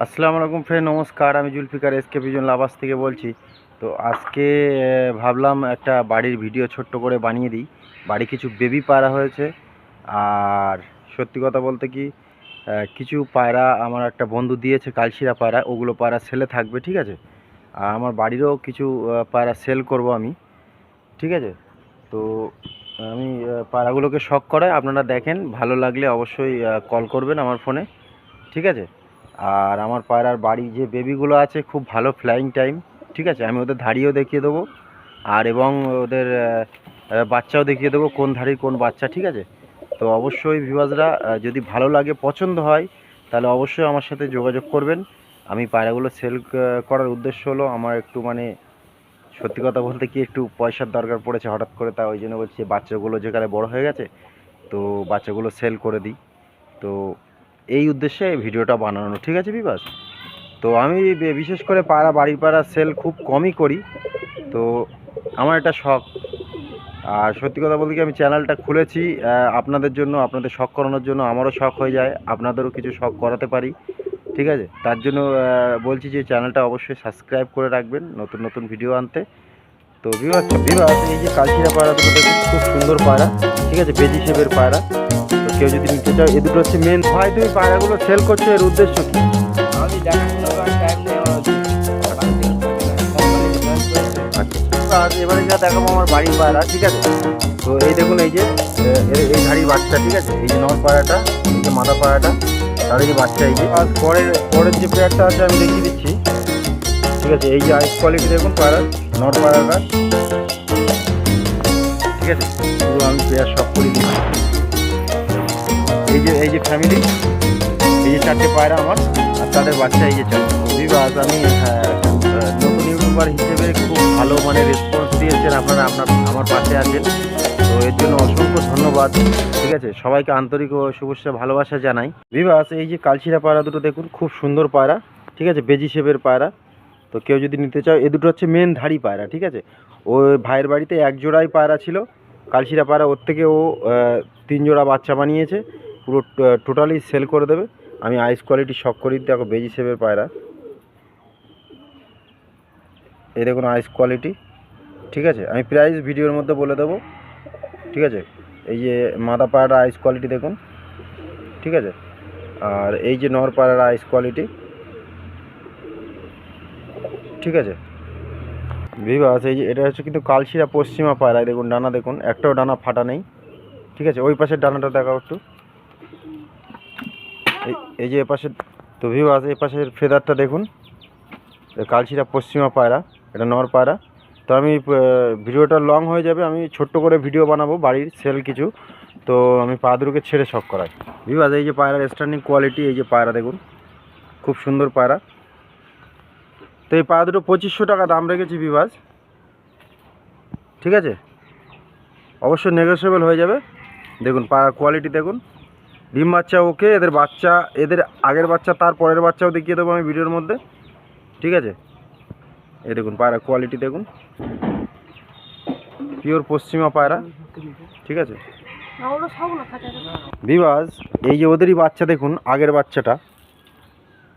আসসালামু আলাইকুম ফ্রেন্ড, নমস্কার। আমি জুলফিকার এসকে ভিজন লাভাস থেকে বলছি। তো আজকে ভাবলাম একটা বাড়ির ভিডিও ছোট্ট করে বানিয়ে দিই। বাড়ি কিছু বেবি পায়রা হয়েছে। আর সত্যি কথা বলতে কি, কিছু পায়রা আমার একটা বন্ধু দিয়েছে, কালশিরা পায়রা। ওগুলো পায়রা সেলে থাকবে, ঠিক আছে। আর আমার বাড়িরও কিছু পায়রা সেল করব আমি, ঠিক আছে। তো আমি পায়রাগুলোকে শখ করাই, আপনারা দেখেন। ভালো লাগলে অবশ্যই কল করবেন আমার ফোনে, ঠিক আছে। আর আমার পায়রার বাড়ি যে বেবিগুলো আছে খুব ভালো ফ্লাইং টাইম, ঠিক আছে। আমি ওদের ধাড়িও দেখিয়ে দেবো, আর এবং ওদের বাচ্চাও দেখিয়ে দেবো, কোন ধাড়ির কোন বাচ্চা, ঠিক আছে। তো অবশ্যই ভিউয়ার্সরা যদি ভালো লাগে, পছন্দ হয়, তাহলে অবশ্যই আমার সাথে যোগাযোগ করবেন। আমি পায়রাগুলো সেল করার উদ্দেশ্য হলো, আমার একটু মানে সত্যি কথা বলতে কি, একটু পয়সার দরকার পড়েছে হঠাৎ করে। তা ওই জন্য বলছি, বাচ্চাগুলো যেখানে বড় হয়ে গেছে, তো বাচ্চাগুলো সেল করে দিই। তো এই উদ্দেশ্যে এই ভিডিওটা বানানো, ঠিক আছে বিবাস। তো আমি বিশেষ করে পায়রা, বাড়ির পায়রা সেল খুব কমই করি। তো আমার এটা শখ। আর সত্যি কথা বলতে কি, আমি চ্যানেলটা খুলেছি আপনাদের জন্য, আপনাদের শখ করানোর জন্য। আমারও শখ হয়ে যায়, আপনাদেরও কিছু শখ করাতে পারি, ঠিক আছে। তার জন্য বলছি যে চ্যানেলটা অবশ্যই সাবস্ক্রাইব করে রাখবেন নতুন নতুন ভিডিও আনতে। তো বিবাস এই যে কালশিরা পায়রা দুটো দেখুন, খুব সুন্দর পায়রা, ঠিক আছে, বেজি শেপের পায়রা। তো কেউ যদি নিতে চাও, এ দুটো হচ্ছে মেন। ভাই, তুমি পায়রাগুলো সেল করছো, এর উদ্দেশ্য কি? আমি দেখাশোনা করার টাইম নেই আমার। আজ এবারে যা দেখাবো আমার বাড়ির পায়রা, ঠিক আছে। তো এই দেখুন, এই যে এই ধাড়ির বাচ্চা, ঠিক আছে। এই যে নর পায়রাটা, এই যে মাদা পায়রাটা, তাদের এই বাচ্চা। এই যে আজ পরের যে পেয়ারটা আছে আমি দেখিয়ে দিচ্ছি, ঠিক আছে। এই যে আইস কোয়ালিটি দেখুন পায়রার, নর পায়রাটা, ঠিক আছে। পুরো আমি পেয়ার সব করে দিচ্ছি। এই যে ফ্যামিলি, এই যে চারটে পায়রা আমার, আর তাদের বাচ্চা এই যে চারটে। বিবাস আমি নতুন ইউটিউবার হিসেবে খুব ভালো মানে রেসপন্স দিয়েছেন আপনারা, আমার পাশে আছেন। তো এর জন্য অসংখ্য ধন্যবাদ, ঠিক আছে। সবাইকে আন্তরিক ও শুভেচ্ছা ভালোবাসা জানাই। বিবাস এই যে কালশিরা পায়রা দুটো দেখুন, খুব সুন্দর পায়রা, ঠিক আছে, বেজি শেপের পায়রা। তো কেউ যদি নিতে চাও, এ দুটো হচ্ছে মেন ধাড়ি পায়রা, ঠিক আছে। ওই ভাইয়ের বাড়িতে এক জোড়াই পায়রা ছিল, কালশিরা পায়রা। ওর থেকে ও 3 জোড়া বাচ্চা বানিয়েছে, পুরো টোটালি সেল করে দেবে। আমি আইস কোয়ালিটি শখ করি, দেখো বেজি শেপের পায়রা। এই দেখুন আইস কোয়ালিটি, ঠিক আছে। আমি প্রাইস ভিডিওর মধ্যে বলে দেবো, ঠিক আছে। এই যে মাদা পায়রা আইস কোয়ালিটি দেখুন, ঠিক আছে। আর এই যে নর পায়রা আইস কোয়ালিটি, ঠিক আছে। ভিভাস এই যে এটা হচ্ছে কিন্তু কালশিরা পশ্চিমা পায়রা। দেখুন ডানা দেখুন, একটাও ডানা ফাটা নেই, ঠিক আছে। ওই পাশের ডানাটা দেখাও একটু। এই যে এ পাশের। তো ভিভাস এই পাশের ফেদারটা দেখুন, কালশিরা পশ্চিমা পায়রা, এটা নর পায়রা। তো আমি ভিডিওটা লং হয়ে যাবে, আমি ছোট্ট করে ভিডিও বানাবো বাড়ির সেল কিছু। তো আমি পায়রাগুলোকে ছেড়ে শখ করাই। ভিভাস এই যে পায়রার স্ট্যান্ডিং কোয়ালিটি, এই যে পায়রা দেখুন, খুব সুন্দর পায়রা। তো এই পায়রা দুটো 2500 টাকা দাম রেখেছি ভিভাস, ঠিক আছে। অবশ্যই নেগোসিয়েবল হয়ে যাবে। দেখুন পায়রার কোয়ালিটি দেখুন, ডিম বাচ্চা ওকে, এদের বাচ্চা, এদের আগের বাচ্চা, তার পরের বাচ্চাও দেখিয়ে দেবো আমি ভিডিওর মধ্যে, ঠিক আছে। এই দেখুন পায়রা কোয়ালিটি দেখুন, পিওর পশ্চিমা পায়রা, ঠিক আছে। ভিভাস এই যে ওদেরই বাচ্চা দেখুন, আগের বাচ্চাটা,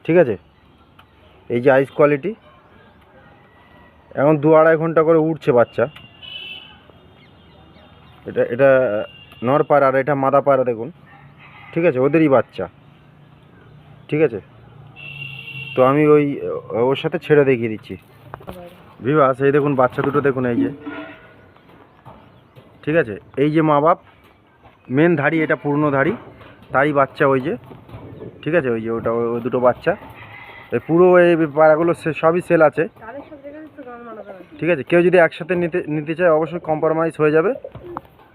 ঠিক আছে। এই যে আইস কোয়ালিটি, এখন 2-2.5 ঘন্টা করে উঠছে বাচ্চা। এটা নর পায়রা, আর এটা মাদা পায়রা দেখুন, ঠিক আছে, ওদেরই বাচ্চা, ঠিক আছে। তো আমি ওর সাথে ছেড়ে দেখিয়ে দিচ্ছি। ভিভাস এই দেখুন বাচ্চা দুটো দেখুন, এই যে, ঠিক আছে। এই যে মা বাপ, মেন ধাড়ি, এটা পূর্ণ ধাড়ি, তারই বাচ্চা ওই যে, ঠিক আছে। ওই যে ওটা, ওই দুটো বাচ্চা। এই পুরো এই পায়রাগুলো সবই সেল আছে, ঠিক আছে। কেউ যদি একসাথে নিতে চায়, অবশ্যই কম্প্রোমাইজ হয়ে যাবে,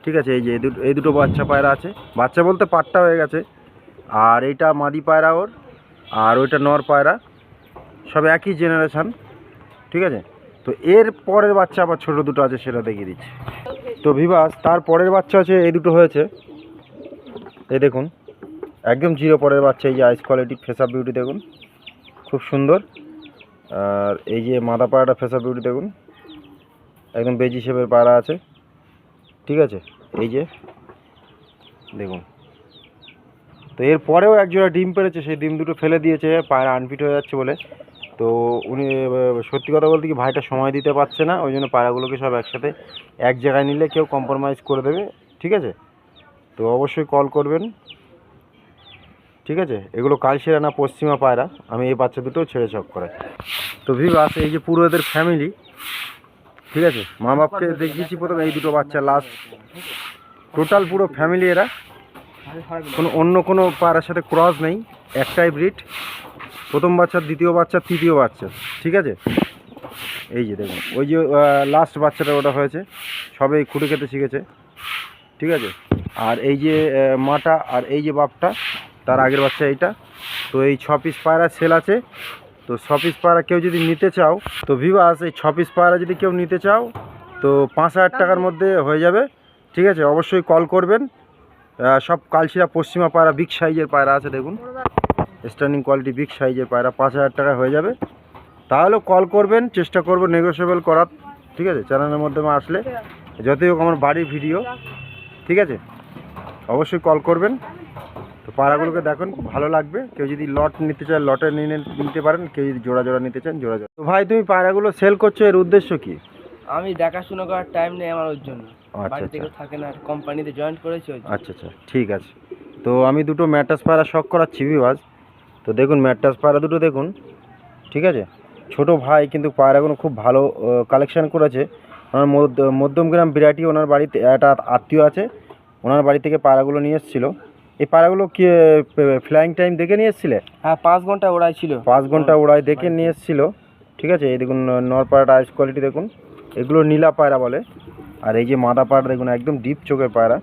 ঠিক আছে। এই যে এই দুটো বাচ্চা পায়রা আছে, বাচ্চা বলতে পাট্টা হয়ে গেছে। আর এইটা মাদি পায়রা ওর, আর ওইটা নর পায়রা, সব একই জেনারেশান, ঠিক আছে। তো এর পরের বাচ্চা আবার ছোটো দুটো আছে, সেটা দেখিয়ে দিচ্ছি। তো ভিভাস তার পরের বাচ্চা আছে, এই দুটো হয়েছে, এই দেখুন একদম জিরো পরের বাচ্চা। এই যে আইস কোয়ালিটি, ফেস আপ বিউটি দেখুন, খুব সুন্দর। আর এই যে মাদা পায়রাটা ফেস আপ বিউটি দেখুন, একদম বেজি শেপের পায়রা আছে, ঠিক আছে। এই যে দেখুন, তো এরপরেও একজোড়া ডিম পেড়েছে, সেই ডিম দুটো ফেলে দিয়েছে পায়রা আনফিট হয়ে যাচ্ছে বলে। তো উনি সত্যি কথা বলতে কি ভাইটা সময় দিতে পারছে না, ওই জন্য পায়রাগুলোকে সব একসাথে এক জায়গায় নিলে কেউ কম্প্রোমাইজ করে দেবে, ঠিক আছে? তো অবশ্যই কল করবেন, ঠিক আছে? এগুলো কালশিরা না পশ্চিমা পায়রা, আমি এই বাচ্চা দুটোও ছেড়ে চক করাই। তো ভিউয়ার্স, এই যে পুরো এদের ফ্যামিলি, ঠিক আছে? মা বাপকে দেখিয়েছি প্রথমে এই দুটো বাচ্চা, লাস্ট টোটাল পুরো ফ্যামিলি এরা, কোনো অন্য কোনো পায়রার সাথে ক্রস নেই, একটাই ব্রিড, প্রথম বাচ্চা, দ্বিতীয় বাচ্চা, তৃতীয় বাচ্চা, ঠিক আছে? এই যে দেখুন, ওই যে লাস্ট বাচ্চাটা ওটা হয়েছে, সবে খুঁটে খেতে শিখেছে, ঠিক আছে? আর এই যে মাটা আর এই যে বাপটা, তার আগের বাচ্চা এইটা। তো এই 6 পিস পায়রা সেল আছে। তো 6 পিস পায়রা কেউ যদি নিতে চাও, তো ভিউয়ার্স এই 6 পিস পায়রা যদি কেউ নিতে চাও, তো 5,000 টাকার মধ্যে হয়ে যাবে, ঠিক আছে? অবশ্যই কল করবেন। সব কালশিরা পশ্চিমা পায়রা, বিগ সাইজের পায়রা আছে, দেখুন স্ট্যান্ডিং কোয়ালিটি বিগ সাইজের পায়রা, 5,000 টাকা হয়ে যাবে। তাহলেও কল করবেন, চেষ্টা করব নেগোসিয়েবল করার, ঠিক আছে? চ্যানেলের মাধ্যমে আসলে যতই হোক আমার বাড়ির ভিডিও, ঠিক আছে? অবশ্যই কল করবেন। তো পায়রাগুলোকে দেখুন, ভালো লাগবে। কেউ যদি লট নিতে চায় লটে নিতে পারেন, কেউ যদি জোড়া জোড়া নিতে চান জোড়া জোড়া। তো ভাই, তুমি পায়রাগুলো সেল করছো, এর উদ্দেশ্য কি? আমি দেখাশোনা করার টাইম নেই আমার, ওর জন্য আচ্ছা বাড়িতে কেউ আচ্ছা থাকে না, কোম্পানিতে জয়েন করেছি ওই জন্য। আচ্ছা আচ্ছা, ঠিক আছে। তো আমি দুটো ম্যাটাস পায়রা শখ করাচ্ছি ভিউয়ার্স। তো দেখুন ম্যাটাস পায়রা দুটো দেখুন, ঠিক আছে? ছোট ভাই কিন্তু পায়রাগুলো খুব ভালো কালেকশন করেছে। আমার মধ্যমগ্রাম বিরাটি, ওনার বাড়িতে একটা আত্মীয় আছে, ওনার বাড়ি থেকে পায়রাগুলো নিয়ে এসেছিলো। এই পায়রাগুলো কি ফ্লাইং টাইম দেখে নিয়ে এসেছিলে? হ্যাঁ, 5 ঘন্টা ওড়াই ছিল। 5 ঘন্টা ওড়াই দেখে নিয়ে এসেছিলো, ঠিক আছে? এই দেখুন নর পায়রাটা আইস কোয়ালিটি দেখুন, এগুলো নীলা পায়রা বলে। আর এই যে মাদা পায়রা দেখুন, একদম ডিপ চোখের পায়রা,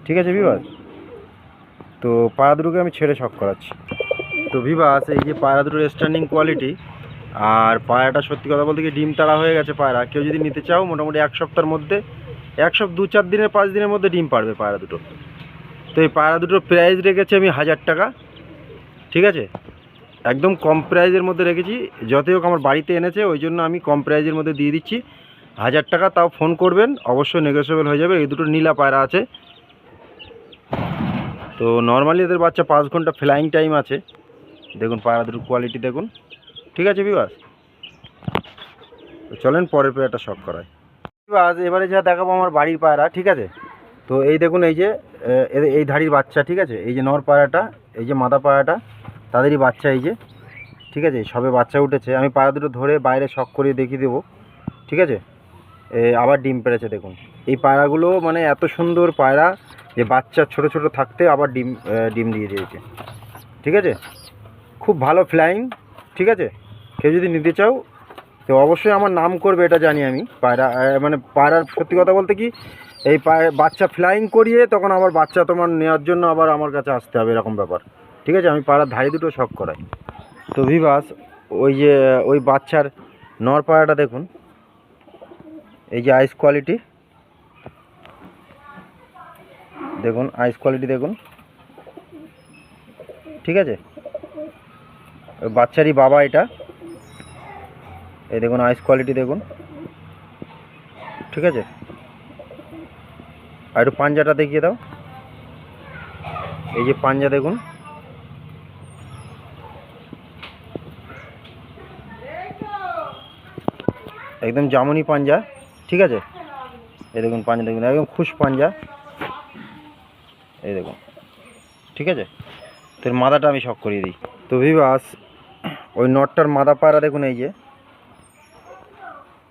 ঠিক আছে ভিউয়ার্স? তো পায়রা দুটোকে আমি ছেড়ে শখ করাচ্ছি। তো ভিউয়ার্স, এই যে পায়রা দুটোর স্ট্যান্ডিং কোয়ালিটি, আর পায়রাটা সত্যি কথা বলতে কি ডিম তাড়া হয়ে গেছে পায়রা। কেউ যদি নিতে চাও মোটামুটি 1 সপ্তাহের মধ্যে, 2-4 দিনের 5 দিনের মধ্যে ডিম পারবে পায়রা দুটো। তো এই পায়রা দুটোর প্রাইস রেখেছি আমি 1000 টাকা, ঠিক আছে? একদম কম প্রাইজের মধ্যে রেখেছি, যতই হোক আমার বাড়িতে এনেছে, ওই জন্য আমি কম প্রাইজের মধ্যে দিয়ে দিচ্ছি 1000 টাকা। তাও ফোন করবেন, অবশ্যই নেগোসিয়েবল হয়ে যাবে। এই দুটো নীলা পায়রা আছে। তো নর্মালি এদের বাচ্চা 5 ঘন্টা ফ্লাইং টাইম আছে। দেখুন পায়রা দুটোর কোয়ালিটি দেখুন, ঠিক আছে ভিউয়ার্স? তো চলেন পরের পেয়ারটা শখ করায়। ভিউয়ার্স, এবারে যা দেখাবো আমার বাড়ির পায়রা, ঠিক আছে? তো এই দেখুন, এই যে এই ধাড়ির বাচ্চা, ঠিক আছে? এই যে নর পায়রাটা, এই যে মাদা পায়রাটা, তাদেরই বাচ্চা এই যে, ঠিক আছে? সবে বাচ্চা উঠেছে। আমি পায়রা দুটো ধরে বাইরে শখ করিয়ে দেখিয়ে দেবো, ঠিক আছে? আবার ডিম পেড়েছে দেখুন। এই পায়রাগুলো মানে এত সুন্দর পায়রা যে বাচ্চা ছোট ছোট থাকতে আবার ডিম দিয়ে দিয়েছে, ঠিক আছে? খুব ভালো ফ্লাইং, ঠিক আছে? কেউ যদি নিতে চাও তো অবশ্যই আমার নাম করবে, এটা জানি আমি। পায়রা মানে পায়রার সত্যি কথা বলতে কি, এই বাচ্চা ফ্লাইং করিয়ে তখন আবার বাচ্চা তোমার নেওয়ার জন্য আবার আমার কাছে আসতে হবে, এরকম ব্যাপার, ঠিক আছে? আমি পায়রার ধাড়ি দুটো শখ করাই। তো ভিউয়ার্স, ওই যে ওই বাচ্চার নর পায়রাটা দেখুন, এই যে আইস কোয়ালিটি দেখুন, আইস কোয়ালিটি দেখুন, ঠিক আছে? ওই বাচ্চারই বাবা এটা, এই দেখুন আইস কোয়ালিটি দেখুন, ঠিক আছে? আর একটু পাঞ্জাটা দেখিয়ে দাও, এই যে পাঞ্জা দেখুন, একদম জামুনি পাঞ্জা, ঠিক আছে? এই দেখুন পাঞ্জা দেখুন, একদম খুশ পাঞ্জা, এই দেখুন, ঠিক আছে? তো এর মাদাটা আমি শখ করিয়ে দিই। তো ভিউয়ার্স, ওই নটটার মাদা পায়রা দেখুন, এই যে,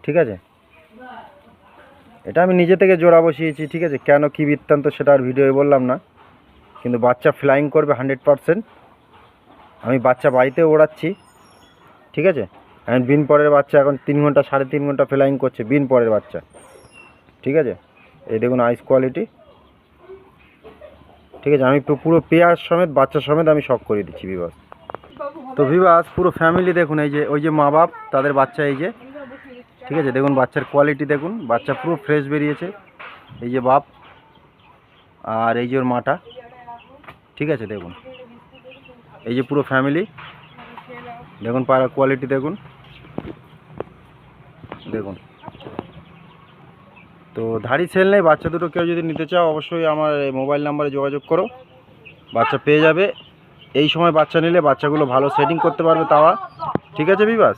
ঠিক আছে? এটা আমি নিজে থেকে জোড়া বসিয়েছি, ঠিক আছে? কেন কী বৃত্তান্ত সেটা আর ভিডিওয়ে বললাম না, কিন্তু বাচ্চা ফ্লাইং করবে 100%। আমি বাচ্চা বাড়িতেও ওড়াচ্ছি, ঠিক আছে? আমি বিন পরের বাচ্চা এখন 3 ঘন্টা 3.5 ঘন্টা ফ্লাইং করছে, বিন পরের বাচ্চা, ঠিক আছে? এই দেখুন আইস কোয়ালিটি, ঠিক আছে? আমি পুরো পেয়ার সমেত বাচ্চা সমেত আমি শখ করে দিচ্ছি ভিউয়ার্স। তো ভিউয়ার্স, পুরো ফ্যামিলি দেখুন, এই যে ওই যে মা বাপ, তাদের বাচ্চা এই যে, ঠিক আছে? দেখুন বাচ্চার কোয়ালিটি দেখুন, বাচ্চা পুরো ফ্রেশ বেরিয়েছে। এই যে বাপ, আর এই যে ওর মাটা, ঠিক আছে? দেখুন এই যে পুরো ফ্যামিলি দেখুন, পায়রা কোয়ালিটি দেখুন, দেখুন। তো ধাড়ি সেল নেই, বাচ্চা দুটো কেউ যদি নিতে চাও অবশ্যই আমার মোবাইল নাম্বারে যোগাযোগ করো, বাচ্চা পেয়ে যাবে। এই সময় বাচ্চা নিলে বাচ্চাগুলো ভালো সেটিং করতে পারবে তাওয়া। ঠিক আছে বিবাস?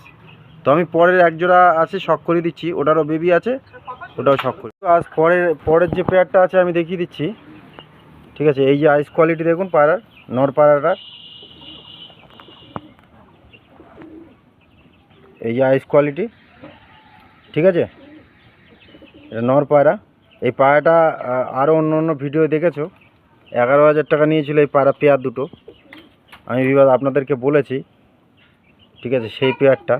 তো আমি পরের এক জোড়া আছে শখ করে দিচ্ছি, ওটারও বেবি আছে, ওটাও শখ করি। আজ পরের যে পেয়ারটা আছে আমি দেখিয়ে দিচ্ছি। ঠিক আছে, এই যে আইস কোয়ালিটি দেখুন পায়রার, নর পায়রাটার, এই যে আইস কোয়ালিটি। ঠিক আছে, এটা নর পায়রা। এই পায়রাটা আরও অন্য ভিডিও দেখেছো, 11,000 টাকা নিয়েছিল এই পায়রা পেয়ার দুটো। আমি বিবাদ আপনাদেরকে বলেছি। ঠিক আছে, সেই পেয়ারটা।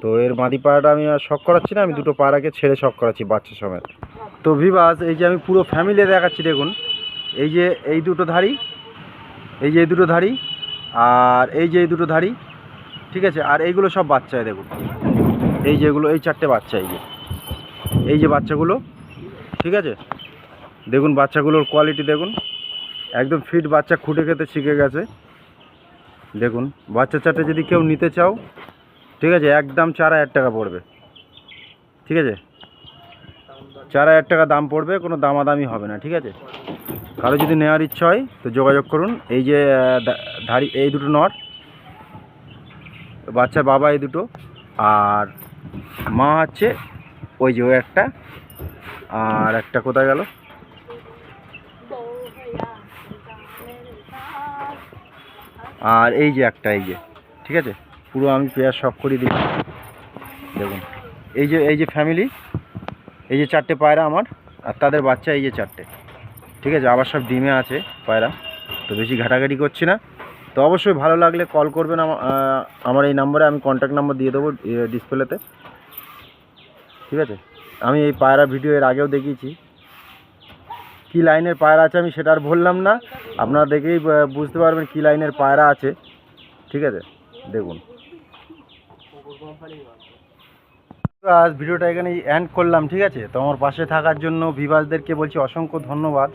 তো এর মাদি পায়রাটা আমি আর শখ করাচ্ছি না, আমি দুটো পায়রাকে ছেড়ে শখ করাচ্ছি বাচ্চা সমেত। তো ভিভাস, এই যে আমি পুরো ফ্যামিলি দেখাচ্ছি দেখুন। এই যে এই দুটো ধাড়ি, এই যে এই দুটো ধাড়ি, আর এই যে এই দুটো ধাড়ি। ঠিক আছে, আর এইগুলো সব বাচ্চায় দেখুন, এই যেগুলো, এই 4টে বাচ্চা, এই যে বাচ্চাগুলো। ঠিক আছে, দেখুন বাচ্চাগুলোর কোয়ালিটি দেখুন, একদম ফিট বাচ্চা, খুঁটে খেতে শিখে গেছে। দেখুন বাচ্চা 4টে যদি কেউ নিতে চাও, ঠিক আছে, একদম 4,000 টাকা পড়বে। ঠিক আছে, 4,000 টাকা দাম পড়বে, কোনো দামাদামি হবে না। ঠিক আছে, কারো যদি নেওয়ার ইচ্ছা হয় তো যোগাযোগ করুন। এই যে ধাড়ি, এই দুটো নর বাচ্চার বাবা, এই দুটো, আর মা হচ্ছে ওই যে ওই একটা, আর একটা কোথায় গেল, আর এই যে একটা, এই যে। ঠিক আছে, পুরো আমি পেয়ার শখ করে দিই দেখুন। এই যে ফ্যামিলি, এই যে 4টে পায়রা আমার, আর তাদের বাচ্চা এই যে 4টে। ঠিক আছে, আবার সব ডিমে আছে পায়রা, তো বেশি ঘাটাঘাটি করছি না। তো অবশ্যই ভালো লাগলে কল করবেন আমার এই নাম্বারে, আমি কন্ট্যাক্ট নাম্বার দিয়ে দেবো ডিসপ্লেতে। ঠিক আছে, আমি এই পায়রা ভিডিও এর আগেও দেখিয়েছি, কী লাইনের পায়রা আছে আমি সেটা আর বললাম না, আপনারা দেখেই বুঝতে পারবেন কী লাইনের পায়রা আছে। ঠিক আছে, দেখুন। আজ ভিডিওটা এখানে এন্ড করলাম। ঠিক আছে, তো আমার পাশে থাকার জন্য ভিভাসদেরকে বলছি অসংখ্য ধন্যবাদ।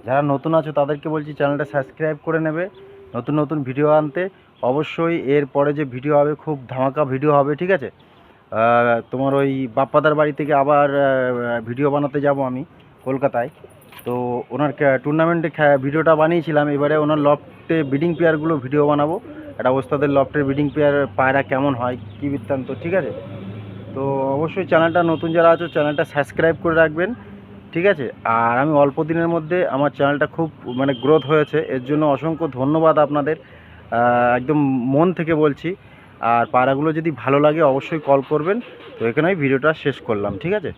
যারা নতুন আছে তাদেরকে বলছি চ্যানেলটা সাবস্ক্রাইব করে নেবে, নতুন নতুন ভিডিও আনতে। অবশ্যই এর পরে যে ভিডিও হবে খুব ধামাকা ভিডিও হবে। ঠিক আছে, তোমার ওই বাপ্পাদার বাড়ি থেকে আবার ভিডিও বানাতে যাব আমি কলকাতায়। তো ওনার টুর্নামেন্টে ভিডিওটা বানিয়েছিলাম, এবারে ওনার লফটে ব্রিডিং পেয়ারগুলো ভিডিও বানাবো। একটা ওস্তাদের লফটের ব্রিডিং পেয়ার পায়রা কেমন হয়, কী বৃত্তান্ত। ঠিক আছে, তো অবশ্যই চ্যানেলটা নতুন যারা আছো চ্যানেলটা সাবস্ক্রাইব করে রাখবেন। ঠিক আছে, আর আমি অল্প দিনের মধ্যে আমার চ্যানেলটা খুব মানে গ্রোথ হয়েছে, এর জন্য অসংখ্য ধন্যবাদ আপনাদের, একদম মন থেকে বলছি। আর পায়রাগুলো যদি ভালো লাগে অবশ্যই কল করবেন। তো এখানে আমি ভিডিওটা শেষ করলাম। ঠিক আছে।